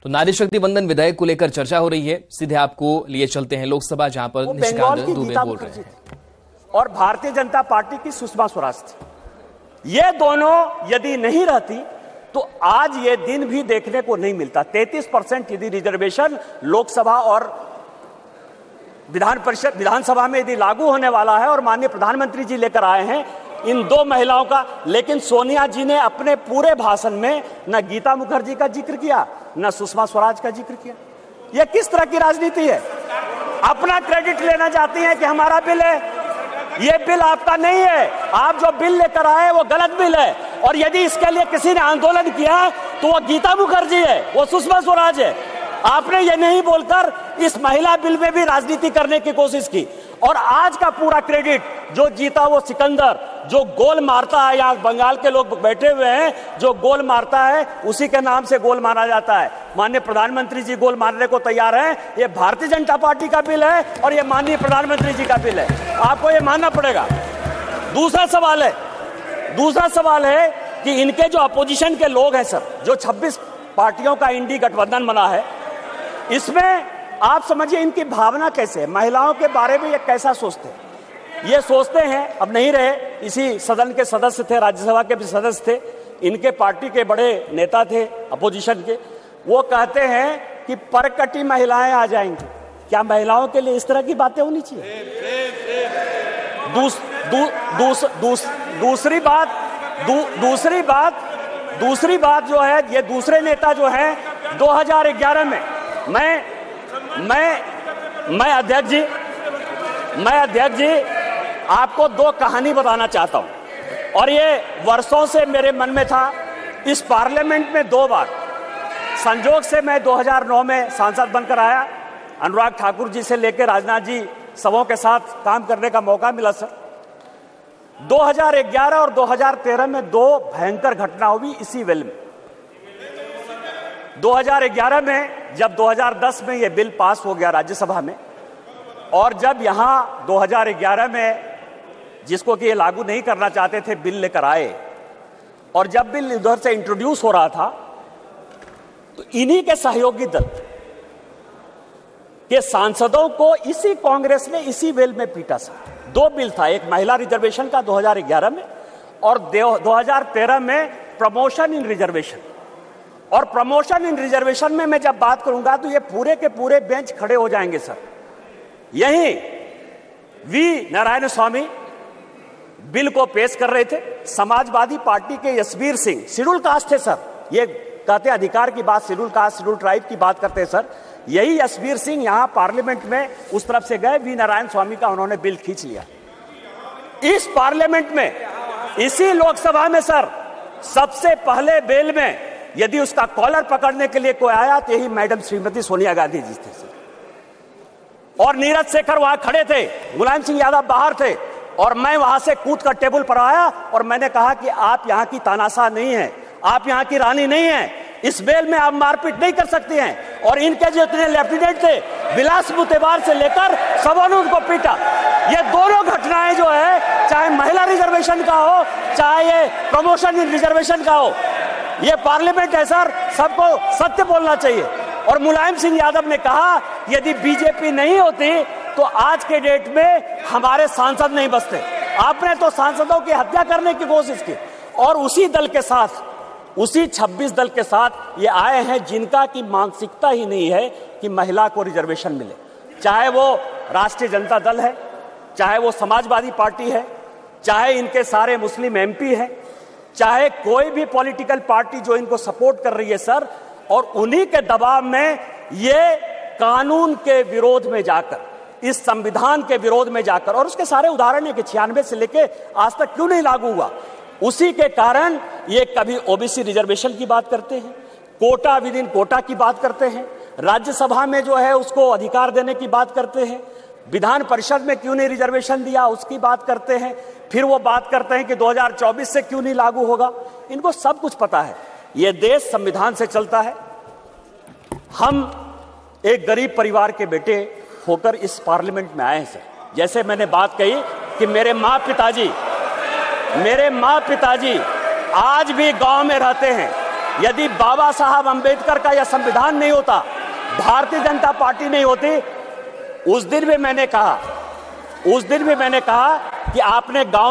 तो नारी शक्ति वंदन विधेयक को लेकर चर्चा हो रही है। सीधे आपको लिए चलते हैं लोकसभा, जहां पर निशिकांत दुबे बोल रहे हैं और भारतीय जनता पार्टी की सुषमा स्वराज थी। ये दोनों यदि नहीं रहती तो आज ये दिन भी देखने को नहीं मिलता। 33% यदि रिजर्वेशन लोकसभा और विधानसभा में यदि लागू होने वाला है और माननीय प्रधानमंत्री जी लेकर आए हैं इन दो महिलाओं का, लेकिन सोनिया जी ने अपने पूरे भाषण में न गीता मुखर्जी का जिक्र किया न सुषमा स्वराज का जिक्र किया। यह किस तरह की राजनीति है? अपना क्रेडिट लेना चाहती हैं कि हमारा बिल है। यह बिल आपका नहीं है। आप जो बिल लेकर आए वो गलत बिल है, और यदि इसके लिए किसी ने आंदोलन किया तो वो गीता मुखर्जी है, वो सुषमा स्वराज है। आपने ये नहीं बोलकर इस महिला बिल में भी राजनीति करने की कोशिश की, और आज का पूरा क्रेडिट जो जीता वो सिकंदर, जो गोल मारता है, यहाँ बंगाल के लोग बैठे हुए हैं, जो गोल मारता है उसी के नाम से गोल मारा जाता है। माननीय प्रधानमंत्री जी गोल मारने को तैयार हैं। ये भारतीय जनता पार्टी का बिल है और ये माननीय प्रधानमंत्री जी का बिल है, आपको ये मानना पड़ेगा। दूसरा सवाल है कि इनके जो अपोजिशन के लोग हैं सर, जो 26 पार्टियों का इंडी गठबंधन बना है, इसमें आप समझिए इनकी भावना कैसे है, महिलाओं के बारे में ये कैसा सोचते हैं। ये सोचते हैं, अब नहीं रहे, इसी सदन के सदस्य थे, राज्यसभा के भी सदस्य थे, इनके पार्टी के बड़े नेता थे अपोजिशन के, वो कहते हैं कि परकटी महिलाएं आ जाएंगी। क्या महिलाओं के लिए इस तरह की बातें होनी चाहिए? दूसरी बात जो है, ये दूसरे नेता जो है 2011 में मैं अध्यक्ष जी आपको दो कहानी बताना चाहता हूं, और ये वर्षों से मेरे मन में था। इस पार्लियामेंट में 2 बार संजोग से मैं 2009 में सांसद बनकर आया, अनुराग ठाकुर जी से लेकर राजनाथ जी सबों के साथ काम करने का मौका मिला सर। 2011 और 2013 में 2 भयंकर घटना हुई इसी वेल में। 2011 में जब 2010 में ये बिल पास हो गया राज्यसभा में, और जब यहां 2011 में जिसको कि ये लागू नहीं करना चाहते थे बिल लेकर आए, और जब बिल उधर से इंट्रोड्यूस हो रहा था तो इन्हीं के सहयोगी दल के सांसदों को इसी कांग्रेस ने इसी वेल में पीटा सर। 2 बिल था, एक महिला रिजर्वेशन का 2011 में, और 2013 में प्रमोशन इन रिजर्वेशन। और प्रमोशन इन रिजर्वेशन में मैं जब बात करूंगा तो ये पूरे के पूरे बेंच खड़े हो जाएंगे सर। यही वी नारायण स्वामी बिल को पेश कर रहे थे, समाजवादी पार्टी के यशवीर सिंह, शेड्यूल कास्ट थे सर, ये कहते अधिकार की बात, शेड्यूल कास्ट शेड्यूल ट्राइब की बात करते हैं सर। यही यशवीर सिंह यहां पार्लियामेंट में उस तरफ से गए, वी नारायण स्वामी का उन्होंने बिल खींच लिया। इस पार्लियामेंट में, इसी लोकसभा में सर, सबसे पहले बिल में यदि उसका कॉलर पकड़ने के लिए कोई आया तो यही मैडम श्रीमती सोनिया गांधी जी थे सर, और नीरज शेखर वहां खड़े थे, मुलायम सिंह यादव बाहर थे, और मैं वहां से कूद कर टेबल पर आया और मैंने कहा कि आप यहां की तानाशाह नहीं है, आप यहां की रानी नहीं है, इस बेल में आप मारपीट नहीं कर सकते हैं। और इनके जो इतने लेफ्टिनेंट थे, विलास मुतेवार से लेकर सबों ने उनको पीटा। ये दोनों घटनाएं जो है, चाहे महिला रिजर्वेशन का हो, चाहे ये प्रमोशन इन रिजर्वेशन का हो, ये पार्लियामेंट है सर, सबको सत्य बोलना चाहिए। और मुलायम सिंह यादव ने कहा यदि बीजेपी नहीं होती तो आज के डेट में हमारे सांसद नहीं बचते। आपने तो सांसदों की हत्या करने की कोशिश की, और उसी दल के साथ, उसी 26 दल के साथ ये आए हैं जिनका की मानसिकता ही नहीं है कि महिला को रिजर्वेशन मिले। चाहे वो राष्ट्रीय जनता दल है, चाहे वो समाजवादी पार्टी है, चाहे इनके सारे मुस्लिम एमपी हैं, चाहे कोई भी पॉलिटिकल पार्टी जो इनको सपोर्ट कर रही है सर, और उन्हीं के दबाव में ये कानून के विरोध में जाकर, इस संविधान के विरोध में जाकर, और उसके सारे उदाहरण है कि 96 से लेके आज तक क्यों नहीं लागू हुआ, उसी के कारण ये कभी ओबीसी रिजर्वेशन की बात करते हैं, कोटा विद इन कोटा की बात करते हैं, राज्यसभा में जो है उसको अधिकार देने की बात करते हैं, विधान परिषद में क्यों नहीं रिजर्वेशन दिया उसकी बात करते हैं, फिर वो बात करते हैं कि 2024 से क्यों नहीं लागू होगा। इनको सब कुछ पता है। ये देश संविधान से चलता है। हम एक गरीब परिवार के बेटे होकर इस पार्लियामेंट में आए हैं सर। जैसे मैंने बात कही कि मेरे माँ पिताजी आज भी गांव में रहते हैं, यदि बाबा साहब अंबेडकर का यह संविधान नहीं होता, भारतीय जनता पार्टी नहीं होती, उस दिन भी मैंने कहा कि आपने गांव